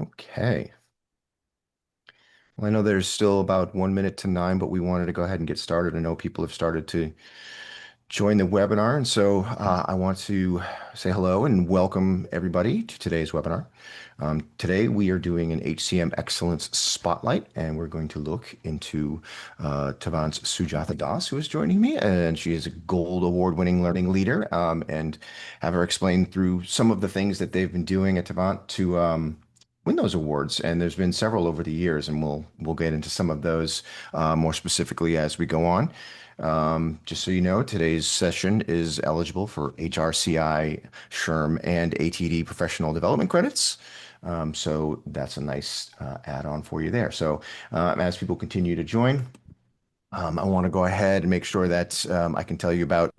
Okay. Well, I know there's still about 1 minute to 9, but we wanted to go ahead and get started. I know people have started to join the webinar, and so I want to say hello and welcome everybody to today's webinar. Today we are doing an HCM Excellence Spotlight, and we're going to look into Tavant's Sujatha Das, who is joining me, and she is a Gold Award-winning learning leader, and have her explain through some of the things that they've been doing at Tavant to win those awards. And there's been several over the years, and we'll get into some of those more specifically as we go on. Just so you know, today's session is eligible for HRCI, SHRM, and ATD professional development credits. So that's a nice add-on for you there. So as people continue to join, I want to go ahead and make sure that I can tell you about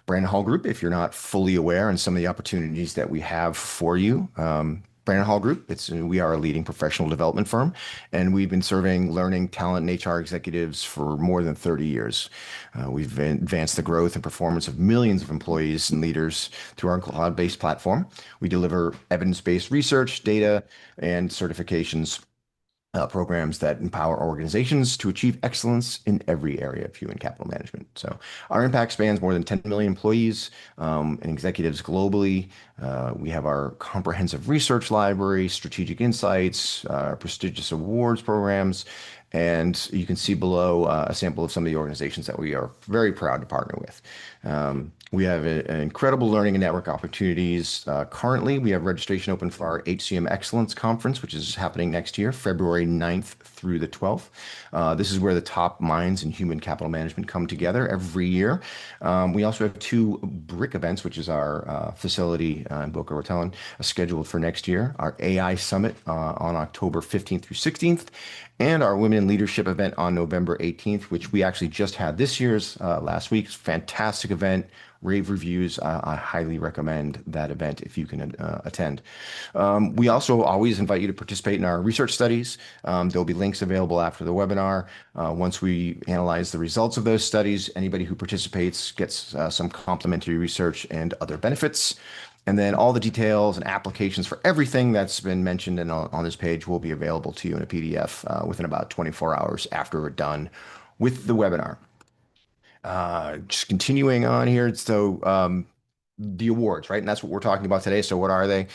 Brandon Hall Group if you're not fully aware and some of the opportunities that we have for you. Brandon Hall Group, we are a leading professional development firm, and we've been serving learning, talent, and HR executives for more than 30 years. We've advanced the growth and performance of millions of employees and leaders through our cloud-based platform. We deliver evidence-based research, data, and certifications programs that empower organizations to achieve excellence in every area of human capital management. So our impact spans more than 10 million employees and executives globally. We have our comprehensive research library, strategic insights, prestigious awards programs, and you can see below a sample of some of the organizations that we are very proud to partner with. We have an incredible learning and network opportunities. Currently, we have registration open for our HCM Excellence Conference, which is happening next year, February 9th through the 12th. This is where the top minds in human capital management come together every year. We also have two BRIC events, which is our facility in Boca Raton, scheduled for next year. Our AI Summit on October 15th through 16th, and our Women in Leadership event on November 18th, which we actually just had this year's last week. Fantastic event, rave reviews. I highly recommend that event if you can attend. We also always invite you to participate in our research studies. There'll be links available after the webinar. Once we analyze the results of those studies, anybody who participates gets some complimentary research and other benefits. And then all the details and applications for everything that's been mentioned on this page will be available to you in a PDF within about 24 hours after we're done with the webinar. Just continuing on here. So the awards, right? And that's what we're talking about today. So what are they?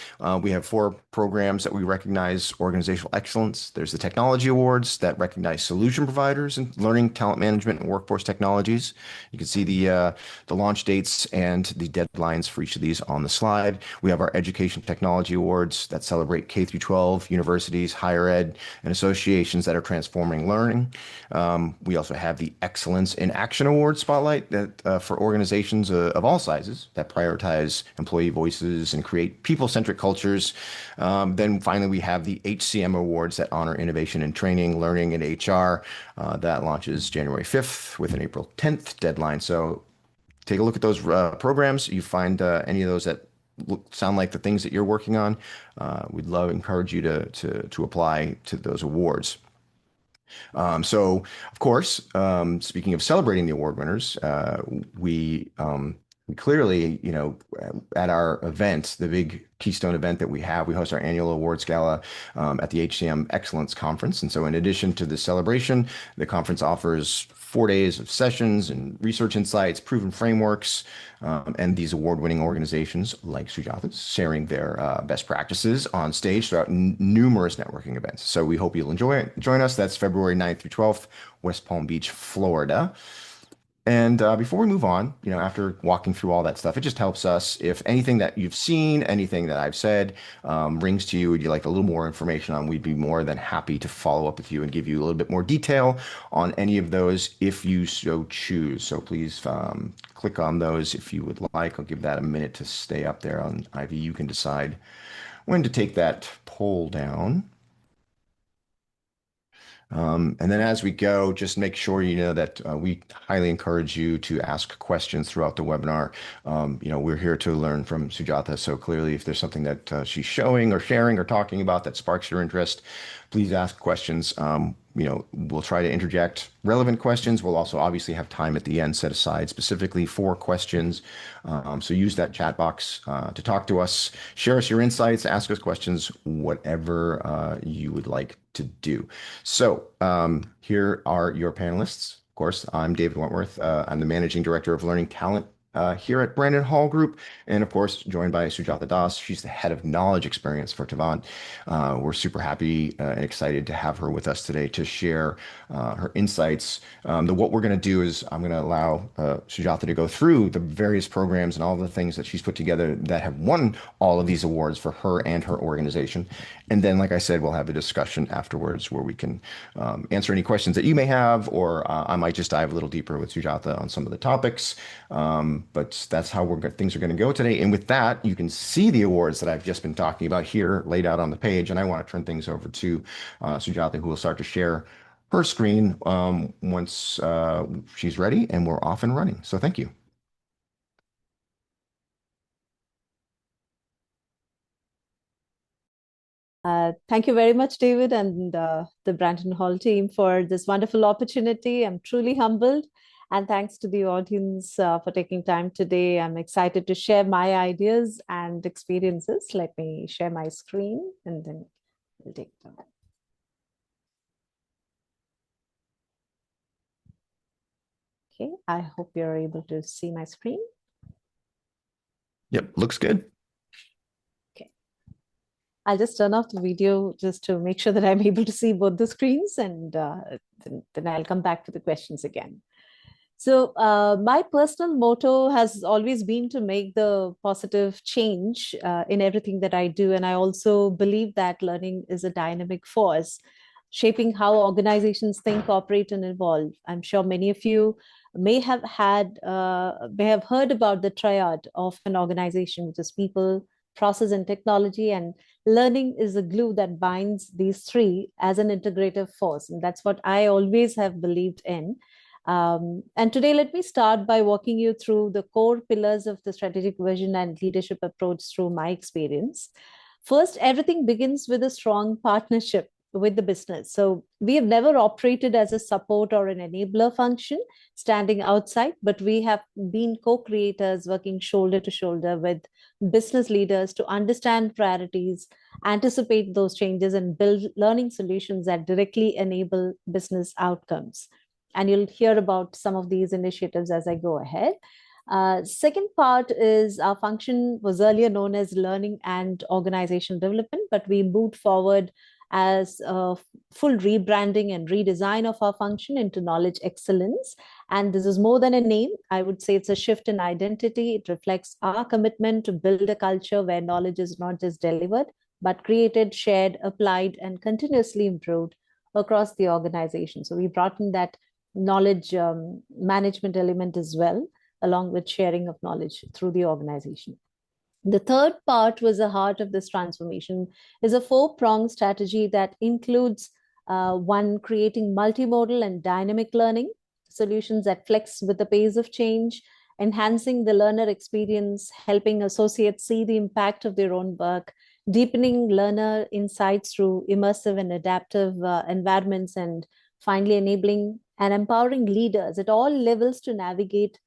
We have four programs that we recognize organizational excellence. There's the technology awards that recognize solution providers in learning, talent management, and workforce technologies. You can see the launch dates and the deadlines for each of these on the slide. We have our education technology awards that celebrate K through 12 universities, higher ed, and associations that are transforming learning. We also have the Excellence in Action Award spotlight that for organizations of all sizes that prioritize employee voices and create people-centric cultures. Then finally, we have the HCM Awards that honor innovation in training, learning, and HR. That launches January 5th with an April 10th deadline. So take a look at those programs. You find any of those that sound like the things that you're working on. We'd encourage you to apply to those awards. So, of course, speaking of celebrating the award winners, we clearly, at our event, the big Keystone event that we have, we host our annual awards gala at the HCM Excellence Conference. And so in addition to the celebration, the conference offers 4 days of sessions and research insights, proven frameworks, and these award-winning organizations like Sujatha's sharing their best practices on stage throughout numerous networking events. So we hope you'll enjoy it. Join us. That's February 9th through 12th, West Palm Beach, Florida. And before we move on, after walking through all that stuff, it just helps us if anything that you've seen, anything that I've said rings to you, and you'd like a little more information on, we'd be more than happy to follow up with you and give you a little bit more detail on any of those if you so choose. So please click on those if you would like. I'll give that a minute to stay up there on Ivy. You can decide when to take that poll down. And then as we go, just make sure you know that we highly encourage you to ask questions throughout the webinar. We're here to learn from Sujatha. So clearly, if there's something that she's showing or sharing or talking about that sparks your interest, please ask questions. we'll try to interject relevant questions. We'll also obviously have time at the end set aside specifically for questions. So use that chat box to talk to us, share us your insights, ask us questions, whatever you would like to do. So here are your panelists. Of course, I'm David Wentworth. I'm the Managing Director of Learning Talent here at Brandon Hall Group, and of course, joined by Sujatha Das. She's the head of knowledge experience for Tavant. We're super happy and excited to have her with us today to share her insights. What we're going to do is I'm going to allow Sujatha to go through the various programs and all the things that she's put together that have won all of these awards for her and her organization. And then, like I said, we'll have a discussion afterwards where we can answer any questions that you may have, or I might just dive a little deeper with Sujatha on some of the topics. But that's how things are going to go today. And with that, you can see the awards that I've just been talking about here laid out on the page. And I want to turn things over to Sujatha, who will start to share her screen once she's ready and we're off and running. So thank you. Thank you very much, David, and the Brandon Hall team for this wonderful opportunity. I'm truly humbled. And thanks to the audience for taking time today. I'm excited to share my ideas and experiences. Let me share my screen and then we'll take them. Okay, I hope you're able to see my screen. Yep, looks good. I'll just turn off the video just to make sure that I'm able to see both the screens, and then I'll come back to the questions again. So my personal motto has always been to make the positive change in everything that I do. And I also believe that learning is a dynamic force, shaping how organizations think, operate, and evolve. I'm sure many of you may have heard about the triad of an organization, which is people, process, and technology. And learning is the glue that binds these three as an integrative force. And that's what I always have believed in. And today, let me start by walking you through the core pillars of the strategic vision and leadership approach through my experience. First, everything begins with a strong partnership with the business. So we have never operated as a support or an enabler function standing outside, but we have been co-creators working shoulder to shoulder with business leaders to understand priorities, anticipate those changes, and build learning solutions that directly enable business outcomes. And you'll hear about some of these initiatives as I go ahead. Second part is our function was earlier known as learning and organizational development, but we moved forward as a full rebranding and redesign of our function into knowledge excellence. And this is more than a name. I would say it's a shift in identity. It reflects our commitment to build a culture where knowledge is not just delivered, but created, shared, applied, and continuously improved across the organization. So we brought in that knowledge management element as well, along with sharing of knowledge through the organization. The third part was the heart of this transformation, is a four-pronged strategy that includes one, creating multimodal and dynamic learning solutions that flex with the pace of change, enhancing the learner experience, helping associates see the impact of their own work, deepening learner insights through immersive and adaptive environments, and finally enabling and empowering leaders at all levels to navigate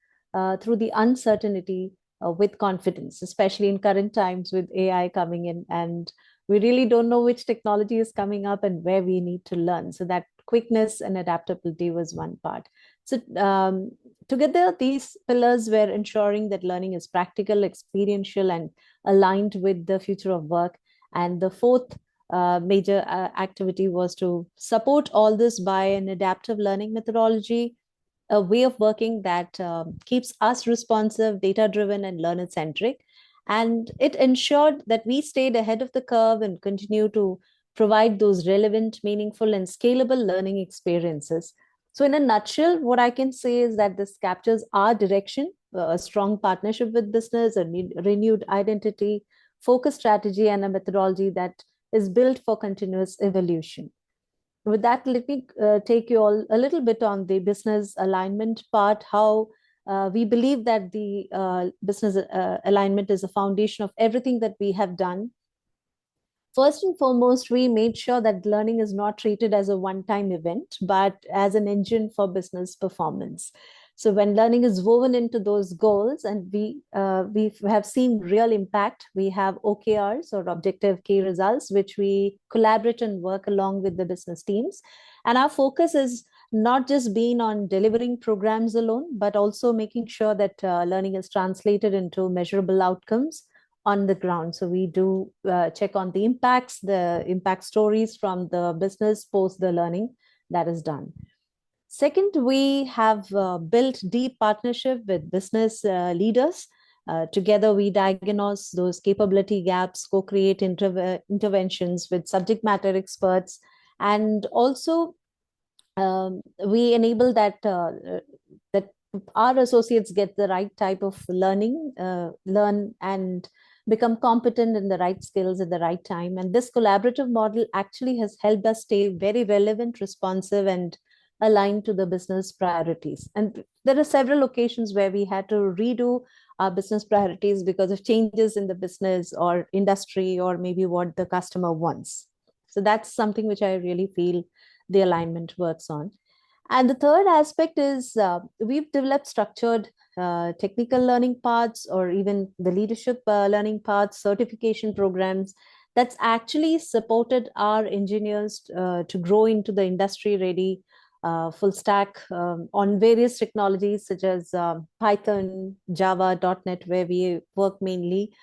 through the uncertainty with confidence, especially in current times with AI coming in. And we really don't know which technology is coming up and where we need to learn. So that quickness and adaptability was one part. So together, these pillars were ensuring that learning is practical, experiential, and aligned with the future of work. And the fourth major activity was to support all this by an adaptive learning methodology, a way of working that keeps us responsive, data-driven, and learner-centric. And it ensured that we stayed ahead of the curve and continue to provide those relevant, meaningful, and scalable learning experiences. So in a nutshell, what I can say is that this captures our direction, a strong partnership with business, a renewed identity, focused strategy, and a methodology that is built for continuous evolution. With that, let me take you all a little bit on the business alignment part, how we believe that the business alignment is a foundation of everything that we have done. First and foremost, we made sure that learning is not treated as a one-time event, but as an engine for business performance. So when learning is woven into those goals, and we have seen real impact, we have OKRs or objective key results, which we collaborate and work along with the business teams. And our focus is not just being on delivering programs alone, but also making sure that learning is translated into measurable outcomes on the ground. So we do check on the impact stories from the business post the learning that is done. Second, we have built deep partnership with business leaders. Together, we diagnose those capability gaps, co-create interventions with subject matter experts, and also we enable that our associates get the right type of learn and become competent in the right skills at the right time. And this collaborative model actually has helped us stay very relevant, responsive, and aligned to the business priorities. And there are several occasions where we had to redo our business priorities because of changes in the business or industry or maybe what the customer wants. So that's something which I really feel the alignment works on. And the third aspect is we've developed structured technical learning paths or even the leadership learning paths, certification programs that's actually supported our engineers to grow into the industry ready full stack on various technologies such as Python, Java, .NET, where we work mainly.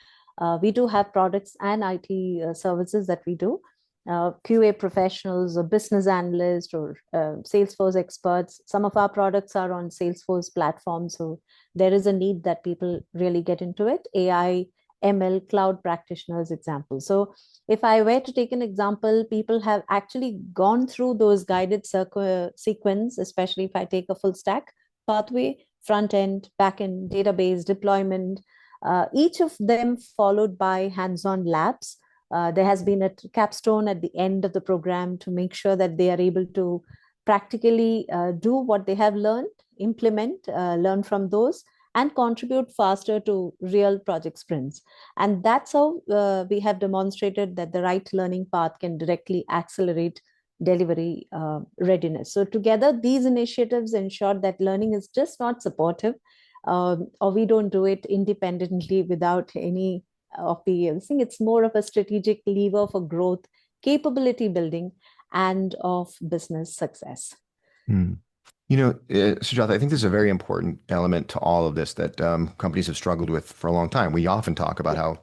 We do have products and IT services that we do. QA professionals or business analysts or Salesforce experts. Some of our products are on Salesforce platform. So there is a need that people really get into it. AI, ML, cloud practitioners example. So if I were to take an example, people have actually gone through those guided sequence, especially if I take a full stack pathway, front end, back end, database, deployment, each of them followed by hands-on labs. There has been a capstone at the end of the program to make sure that they are able to practically do what they have learned, implement, learn from those, and contribute faster to real project sprints. And that's how we have demonstrated that the right learning path can directly accelerate delivery readiness. So together, these initiatives ensure that learning is just not supportive, or we don't do it independently without any of the, I think it's more of a strategic lever for growth, capability building, and of business success. Hmm. Sujatha, I think there's a very important element to all of this that companies have struggled with for a long time. We often talk about how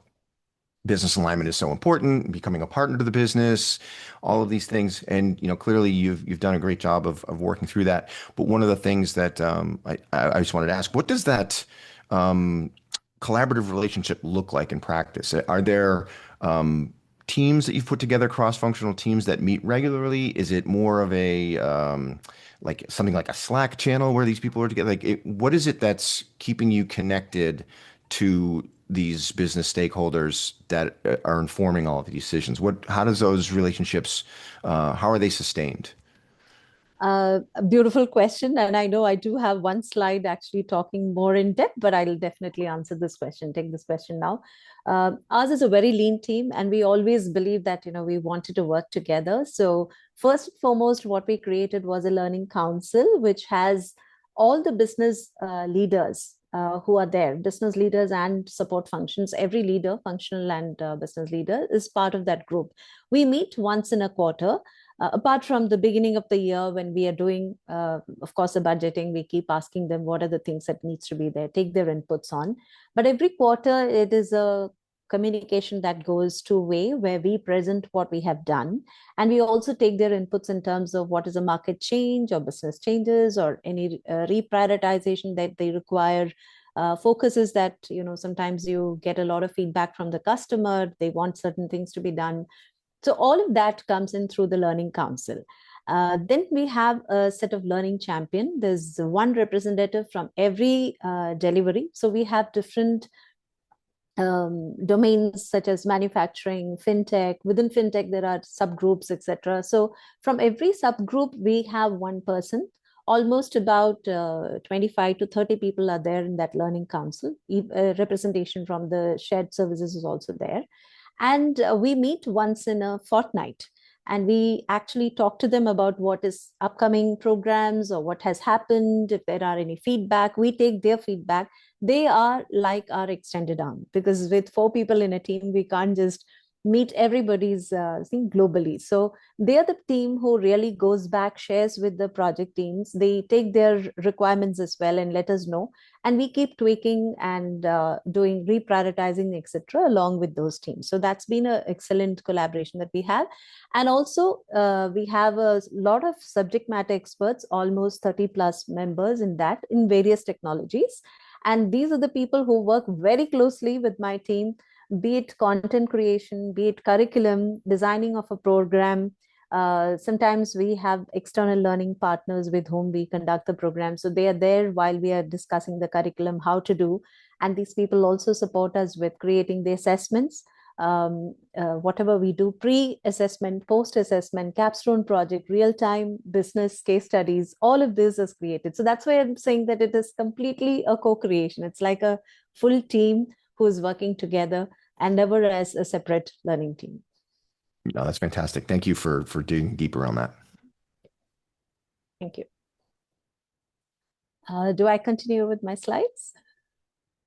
business alignment is so important, becoming a partner to the business, all of these things. And clearly you've done a great job of working through that. But one of the things that I just wanted to ask, what does that collaborative relationship look like in practice? Are there teams that you've put together, cross-functional teams that meet regularly? Is it more of a like something like a Slack channel where these people are together? What is it that's keeping you connected to these business stakeholders that are informing all of the decisions? How does those relationships, how are they sustained? A beautiful question. And I know I do have one slide actually talking more in depth, but I'll definitely answer this question, take this question now. Ours is a very lean team, and we always believe that, we wanted to work together. So first and foremost, what we created was a learning council, which has all the business leaders who are there, business leaders and support functions. Every leader, functional and business leader, is part of that group. We meet once in a quarter. Apart from the beginning of the year when we are doing, of course, the budgeting, we keep asking them what are the things that needs to be there, take their inputs on. But every quarter, it is a communication that goes two-way where we present what we have done. And we also take their inputs in terms of what is a market change or business changes or any reprioritization that they require. Focuses that, sometimes you get a lot of feedback from the customer. They want certain things to be done. So all of that comes in through the Learning Council. Then we have a set of learning champion. There's one representative from every delivery. So we have different domains such as manufacturing, fintech. Within fintech, there are subgroups, etc. So from every subgroup, we have one person. Almost about 25 to 30 people are there in that learning council. Representation from the shared services is also there. And we meet once in a fortnight, and we actually talk to them about what is upcoming programs or what has happened. If there are any feedback, we take their feedback. They are like our extended arm, because with 4 people in a team, we can't just meet everybody's thing globally. So they are the team who really goes back, shares with the project teams. They take their requirements as well and let us know, and we keep tweaking and doing reprioritizing, etc., along with those teams. So that's been an excellent collaboration that we have. And also we have a lot of subject matter experts, almost 30 plus members in that, in various technologies. And these are the people who work very closely with my team, be it content creation, be it curriculum, designing of a program. Sometimes we have external learning partners with whom we conduct the program. So they are there while we are discussing the curriculum, how to do. And these people also support us with creating the assessments. Whatever we do, pre-assessment, post-assessment, capstone project, real-time business case studies, all of this is created. So that's why I'm saying that it is completely a co-creation. It's like a full team who is working together and never as a separate learning team. No, that's fantastic. Thank you for digging deeper on that. Thank you. Do I continue with my slides?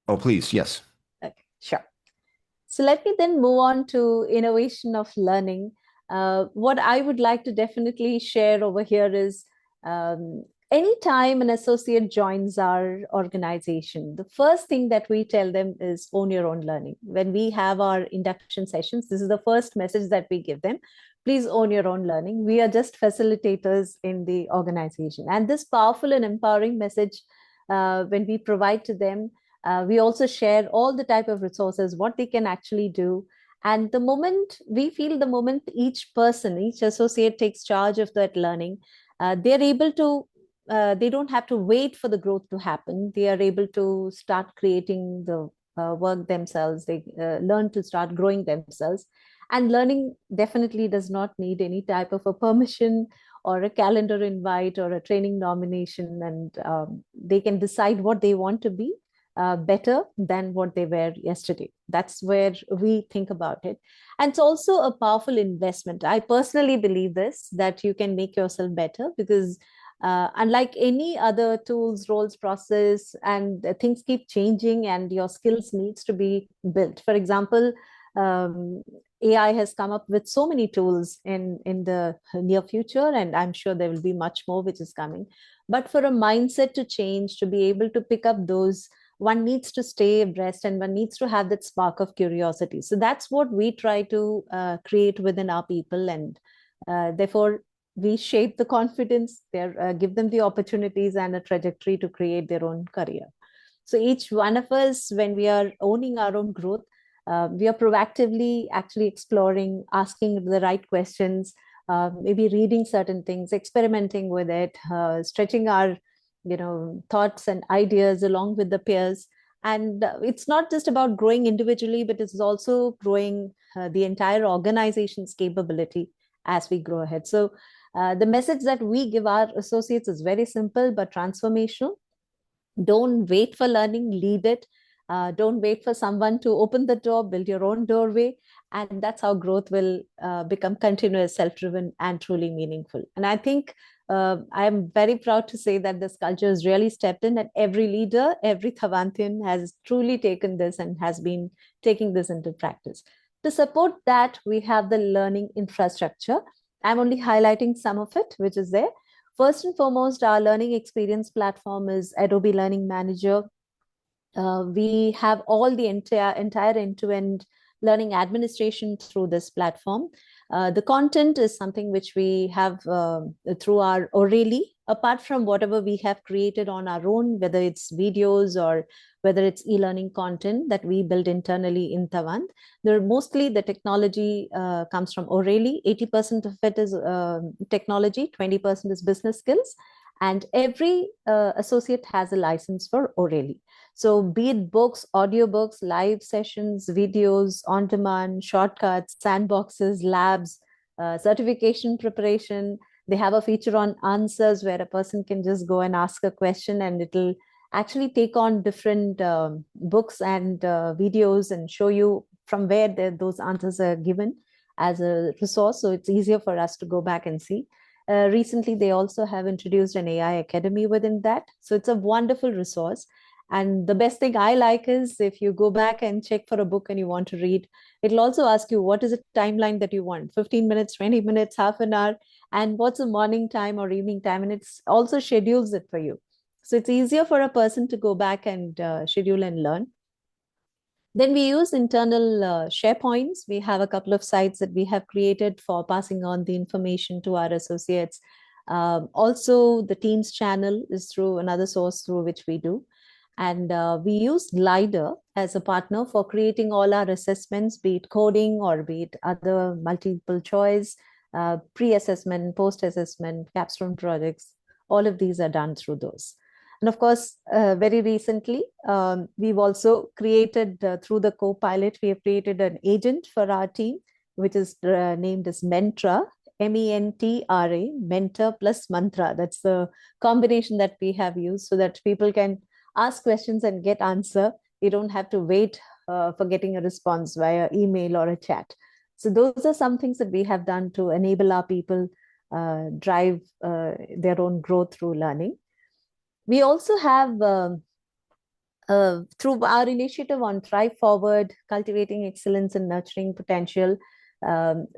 Oh, please. Yes. Okay, sure. So let me then move on to innovation of learning. What I would like to definitely share over here is, anytime an associate joins our organization, the first thing that we tell them is own your own learning. When we have our induction sessions, this is the first message that we give them. Please own your own learning. We are just facilitators in the organization. And this powerful and empowering message, when we provide to them, we also share all the type of resources, what they can actually do. And the moment we feel, the moment each person, each associate takes charge of that learning, they're able to, they don't have to wait for the growth to happen. They are able to start creating the work themselves. They learn to start growing themselves. And learning definitely does not need any type of a permission or a calendar invite or a training nomination. And they can decide what they want to be, better than what they were yesterday. That's where we think about it. And it's also a powerful investment. I personally believe this, that you can make yourself better, because unlike any other tools, roles, process, and things keep changing and your skills needs to be built. For example, um, AI has come up with so many tools in the near future, and I'm sure there will be much more which is coming. But for a mindset to change, to be able to pick up those, one needs to stay abreast and one needs to have that spark of curiosity. So that's what we try to create within our people. And therefore, we shape the confidence, give them the opportunities and a trajectory to create their own career. So each one of us, when we are owning our own growth, we are proactively actually exploring, asking the right questions, maybe reading certain things, experimenting with it, stretching our thoughts and ideas along with the peers. And it's not just about growing individually, but it's also growing the entire organization's capability as we grow ahead. So the message that we give our associates is very simple but transformational. Don't wait for learning, lead it. Don't wait for someone to open the door, build your own doorway. And that's how growth will become continuous, self-driven, and truly meaningful. And I think I am very proud to say that this culture has really stepped in, and every leader, every Thavantian has truly taken this and has been taking this into practice. To support that, we have the learning infrastructure. I'm only highlighting some of it, which is there. First and foremost, our learning experience platform is Adobe Learning Manager. We have all the entire end-to-end learning administration through this platform. The content is something which we have through our O'Reilly, apart from whatever we have created on our own, whether it's videos or whether it's e-learning content that we build internally in Tavant. Mostly the technology comes from O'Reilly. 80% of it is technology, 20% is business skills. And every associate has a license for O'Reilly. So be it books, audiobooks, live sessions, videos, on demand, shortcuts, sandboxes, labs, certification preparation. They have a feature on answers where a person can just go and ask a question and it'll actually take on different books and videos and show you from where those answers are given as a resource. So it's easier for us to go back and see. Recently, they also have introduced an AI Academy within that. So it's a wonderful resource. And the best thing I like is if you go back and check for a book and you want to read, it'll also ask you what is the timeline that you want, 15 minutes, 20 minutes, half an hour, and what's the morning time or evening time. And it's also schedules it for you. So it's easier for a person to go back and schedule and learn. Then we use internal SharePoints. We have a couple of sites that we have created for passing on the information to our associates. Also, the Teams channel is through another source through which we do. And we use Glider as a partner for creating all our assessments, be it coding or be it other multiple choice, pre-assessment, post-assessment, capstone projects. All of these are done through those. And of course, very recently, we've also created through the Copilot, we have created an agent for our team, which is named as Mentra, Mentra, Mentor plus Mantra. That's the combination that we have used so that people can ask questions and get answer. You don't have to wait for getting a response via email or a chat. So those are some things that we have done to enable our people drive their own growth through learning. We also have, through our initiative on Thrive Forward, cultivating excellence and nurturing potential,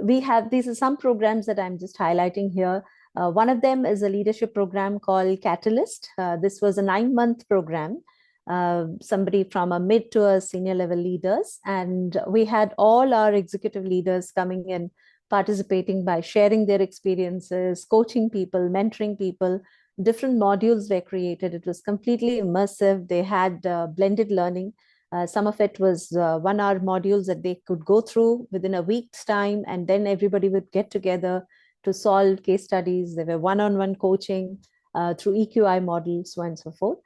we have, these are some programs that I'm just highlighting here. One of them is a leadership program called Catalyst. This was a 9-month program, somebody from a mid to a senior level leaders. And we had all our executive leaders coming in, participating by sharing their experiences, coaching people, mentoring people. Different modules were created. It was completely immersive. They had blended learning. Some of it was 1-hour modules that they could go through within a week's time, and then everybody would get together to solve case studies. There were one-on-one coaching through EQI models, so on and so forth.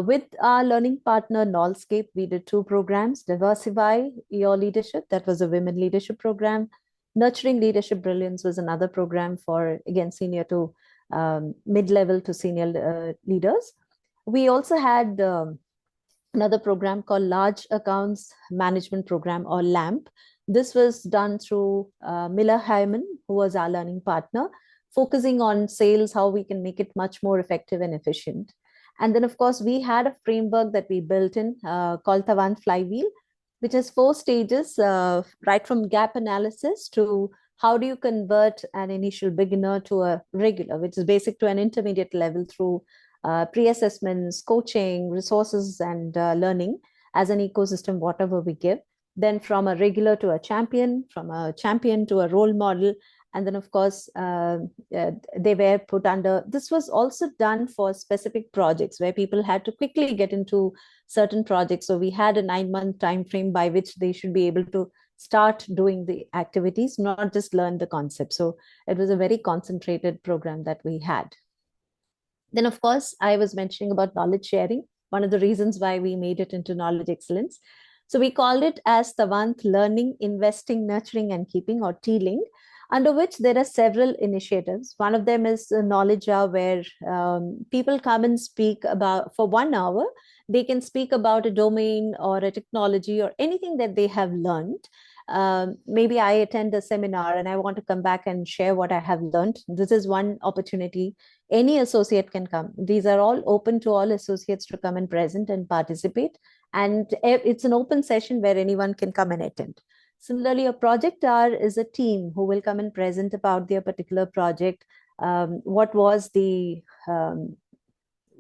With our learning partner, Nolscape, we did 2 programs: Diversify Your Leadership, that was a women leadership program. Nurturing Leadership Brilliance was another program for, again, senior to mid-level to senior leaders. We also had another program called Large Accounts Management Program, or LAMP. This was done through Miller Hyman, who was our learning partner, focusing on sales, how we can make it much more effective and efficient. And then, of course, we had a framework that we built in called Tavant Flywheel, which has 4 stages, right from gap analysis to how do you convert an initial beginner to a regular, which is basic to an intermediate level, through pre-assessments, coaching, resources, and learning as an ecosystem, whatever we give. Then from a regular to a champion, from a champion to a role model. And then, of course, they were put under, this was also done for specific projects where people had to quickly get into certain projects. So we had a 9-month time frame by which they should be able to start doing the activities, not just learn the concept. So it was a very concentrated program that we had. Then, of course, I was mentioning about knowledge sharing, one of the reasons why we made it into knowledge excellence. So we called it as Tavant Learning, Investing, Nurturing, and Keeping, or T-Link, under which there are several initiatives. One of them is Knowledge Hour, where people come and speak about, for 1 hour, they can speak about a domain or a technology or anything that they have learned. Maybe I attend a seminar and I want to come back and share what I have learned. This is one opportunity. Any associate can come. These are all open to all associates to come and present and participate. And it's an open session where anyone can come and attend. Similarly, a project hour is a team who will come and present about their particular project. What was the,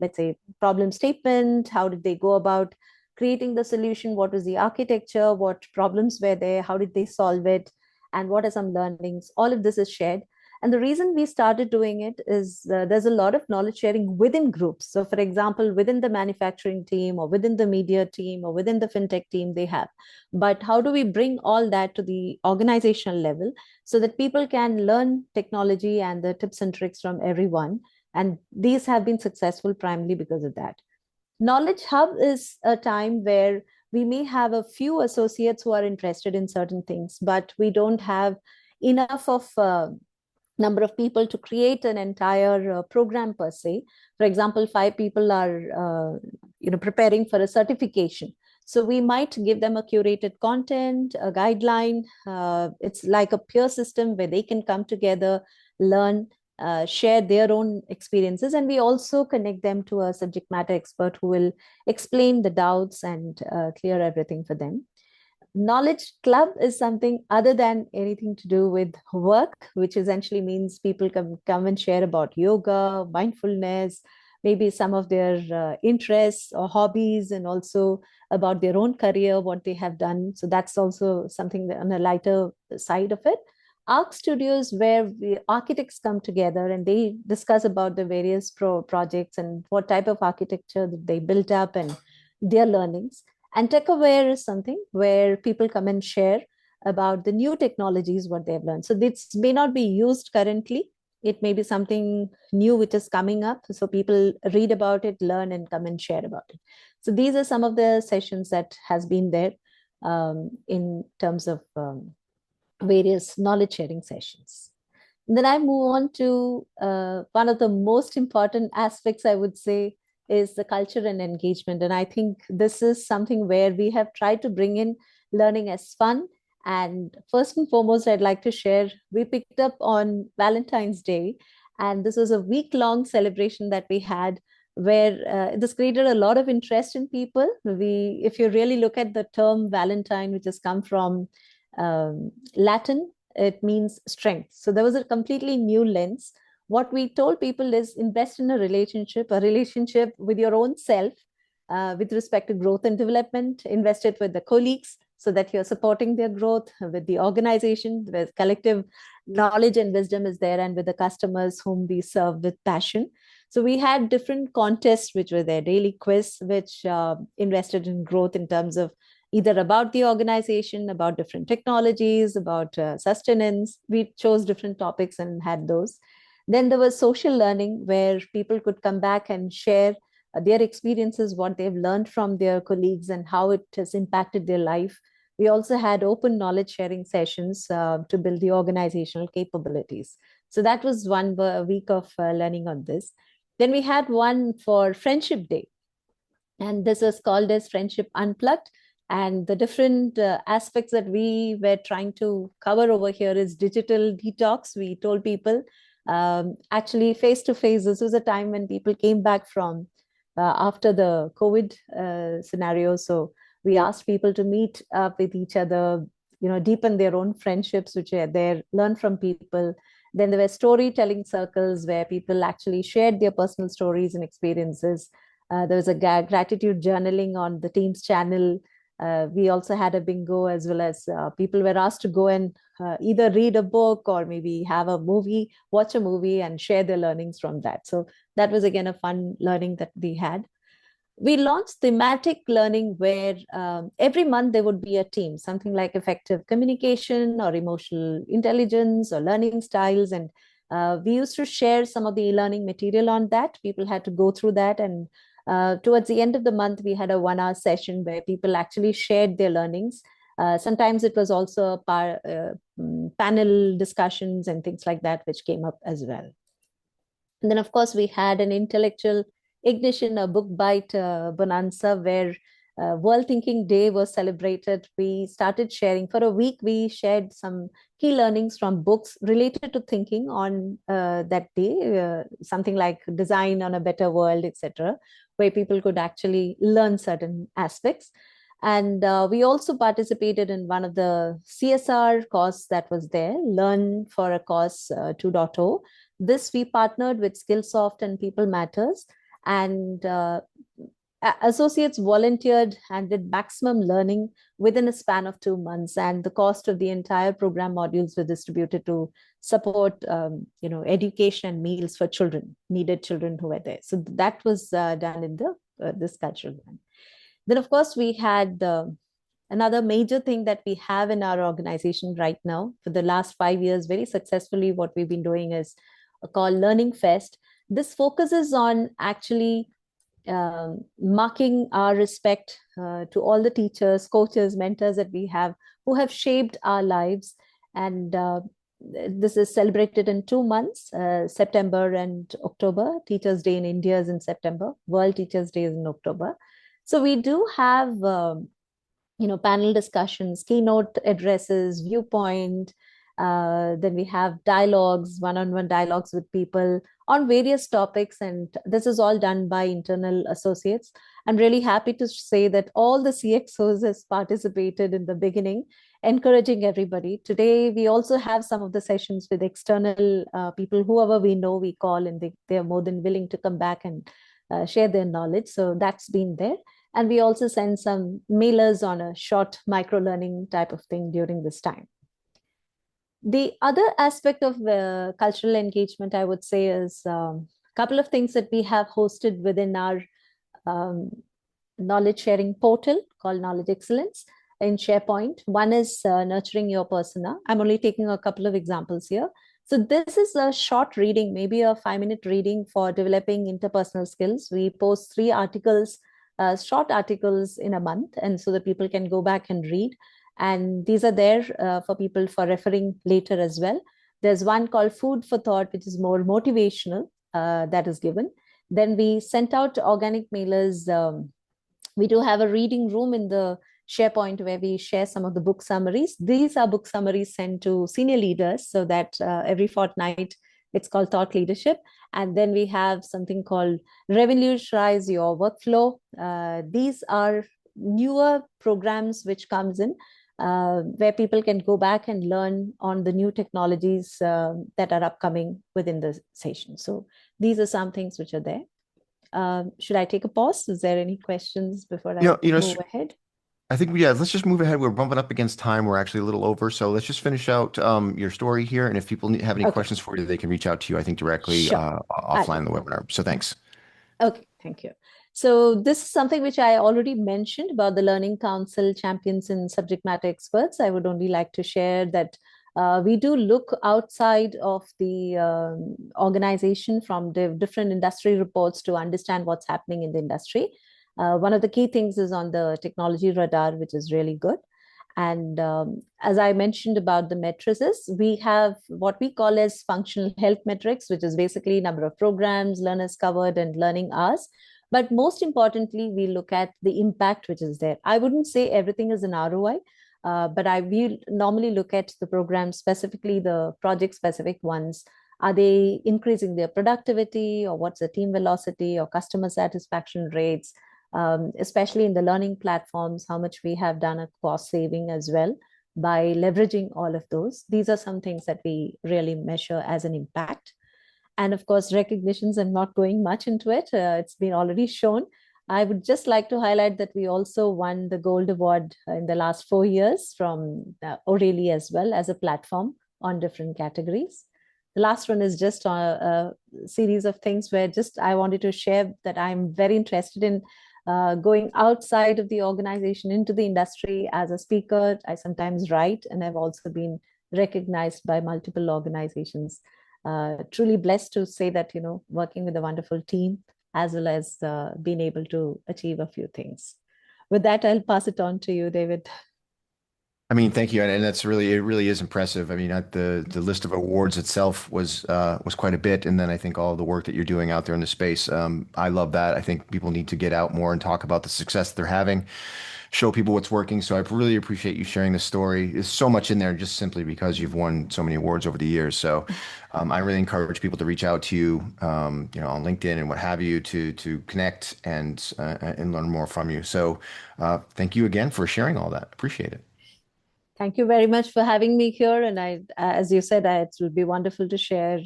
let's say, problem statement? How did they go about creating the solution? What was the architecture? What problems were there? How did they solve it? And what are some learnings? All of this is shared. And the reason we started doing it is there's a lot of knowledge sharing within groups. So, for example, within the manufacturing team or within the media team or within the fintech team, they have. But how do we bring all that to the organizational level so that people can learn technology and the tips and tricks from everyone? And these have been successful primarily because of that. Knowledge Hub is a time where we may have a few associates who are interested in certain things, but we don't have enough of number of people to create an entire program per se. For example, 5 people are preparing for a certification. So we might give them a curated content, a guideline. It's like a peer system where they can come together, learn, share their own experiences, and we also connect them to a subject matter expert who will explain the doubts and clear everything for them. Knowledge club is something other than anything to do with work, which essentially means people come and share about yoga, mindfulness, maybe some of their interests or hobbies, and also about their own career, what they have done. So that's also something that on a lighter side of it. Arc studios, where the architects come together and they discuss about the various projects and what type of architecture that they built up and their learnings. And tech aware is something where people come and share about the new technologies, what they've learned. So this may not be used currently. It may be something new which is coming up. So people read about it, learn, and come and share about it. So these are some of the sessions that has been there in terms of various knowledge sharing sessions. And then I move on to one of the most important aspects, I would say, is the culture and engagement. And I think this is something where we have tried to bring in learning as fun. And first and foremost, I'd like to share, we picked up on Valentine's Day, and this was a week-long celebration that we had where this created a lot of interest in people. If you really look at the term Valentine, which has come from Latin, it means strength. So there was a completely new lens. What we told people is invest in a relationship with your own self, with respect to growth and development. Invest it with the colleagues so that you're supporting their growth, with the organization, with collective knowledge and wisdom is there, and with the customers whom we serve with passion. So we had different contests which were there, daily quiz, which invested in growth in terms of either about the organization, about different technologies, about sustenance. We chose different topics and had those. Then there was social learning where people could come back and share their experiences, what they've learned from their colleagues and how it has impacted their life. We also had open knowledge sharing sessions to build the organizational capabilities. So that was one week of learning on this. Then we had one for Friendship Day, and this was called as Friendship Unplugged. And the different aspects that we were trying to cover over here is digital detox. We told people actually face to face, this was a time when people came back from after the COVID scenario. So we asked people to meet up with each other, deepen their own friendships, which are there, learn from people. Then there were storytelling circles where people actually shared their personal stories and experiences. There was a gratitude journaling on the Teams channel. We also had a bingo, as well as people were asked to go and either read a book or maybe have a movie, watch a movie, and share their learnings from that. So that was again a fun learning that we had. We launched thematic learning where every month there would be a team, something like effective communication or emotional intelligence or learning styles. And we used to share some of the e-learning material on that. People had to go through that. And towards the end of the month, we had a 1 hour session where people actually shared their learnings. Sometimes it was also panel discussions and things like that, which came up as well. And then, of course, we had an intellectual ignition, a book bite bonanza, where World Thinking Day was celebrated. We started sharing for a week. We shared some key learnings from books related to thinking on that day, something like design on a better world, etc., where people could actually learn certain aspects. And we also participated in one of the CSR course that was there, Learn for a Cause 2.0. This we partnered with Skillsoft and People Matters, and associates volunteered and did maximum learning within a span of 2 months, and the cost of the entire program modules were distributed to support education and meals for needed children who were there. So that was done in this cultural one. Then of course we had another major thing that we have in our organization right now for the last 5 years very successfully. What we've been doing is called Learning Fest. This focuses on actually marking our respect to all the teachers, coaches, mentors that we have who have shaped our lives. And this is celebrated in 2 months, September and October. Teachers Day in India is in September. World Teachers Day is in October. So we do have panel discussions, keynote addresses, viewpoint. Then we have dialogues, one-on-one dialogues with people on various topics, and this is all done by internal associates. I'm really happy to say that all the CXOs has participated in the beginning, encouraging everybody. Today, we also have some of the sessions with external people, whoever we know, we call, and they are more than willing to come back and share their knowledge. So that's been there. And we also send some mailers on a short micro learning type of thing during this time. The other aspect of cultural engagement, I would say, is a couple of things that we have hosted within our um, knowledge sharing portal called Knowledge Excellence in SharePoint. One is nurturing your persona. I'm only taking a couple of examples here. So this is a short reading, maybe a 5-minute reading for developing interpersonal skills. We post 3 articles, short articles in a month, and so that people can go back and read. And these are there for people for referring later as well. There's one called Food for Thought, which is more motivational, that is given. Then we sent out organic mailers. We do have a reading room in the SharePoint where we share some of the book summaries. These are book summaries sent to senior leaders so that every fortnight it's called thought leadership. And then we have something called revolutionize your workflow. These are newer programs which comes in where people can go back and learn on the new technologies that are upcoming within the session. So these are some things which are there. Should I take a pause? Is there any questions before You I know, you know, move ahead? I think yeah, let's just move ahead. We're bumping up against time. We're actually a little over, so let's just finish out your story here. And if people have any Okay, questions for you, they can reach out to you, I think, directly sure. I'll offline in do the that. webinar. So thanks. Okay, thank you. So this is something which I already mentioned about the Learning Council champions and subject matter experts. I would only like to share that we do look outside of the organization from the different industry reports to understand what's happening in the industry. One of the key things is on the technology radar, which is really good. And as I mentioned about the matrices, we have what we call as functional health metrics, which is basically number of programs, learners covered, and learning hours. But most importantly, we look at the impact which is there. I wouldn't say everything is an ROI, but I will normally look at the programs, specifically the project specific ones. Are they increasing their productivity, or what's the team velocity or customer satisfaction rates? Especially in the learning platforms, how much we have done a cost saving as well by leveraging all of those. These are some things that we really measure as an impact. And of course, recognitions, I'm not going much into it. It's been already shown. I would just like to highlight that we also won the Gold Award in the last 4 years from O'Reilly as well as a platform on different categories. The last one is just a series of things where just I wanted to share that I'm very interested in going outside of the organization into the industry as a speaker. I sometimes write, and I've also been recognized by multiple organizations. Truly blessed to say that, working with a wonderful team as well as being able to achieve a few things. With that, I'll pass it on to you, David. I mean, thank you, and that's really it. Really is impressive. I mean, the list of awards itself was quite a bit, and then I think all the work that you're doing out there in the space. I love that. I think people need to get out more and talk about the success they're having, show people what's working. So I really appreciate you sharing this story. There's so much in there just simply because you've won so many awards over the years. So I really encourage people to reach out to you, on LinkedIn and what have you, to connect and learn more from you. So thank you again for sharing all that. Appreciate it. Thank you very much for having me here. And as you said, it would be wonderful to share.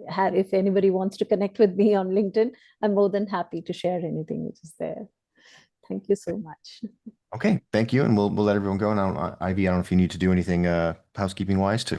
If anybody wants to connect with me on LinkedIn, I'm more than happy to share anything which is there. Thank you so much. Okay, thank you, and we'll let everyone go now. Ivy, I don't know if you need to do anything housekeeping wise to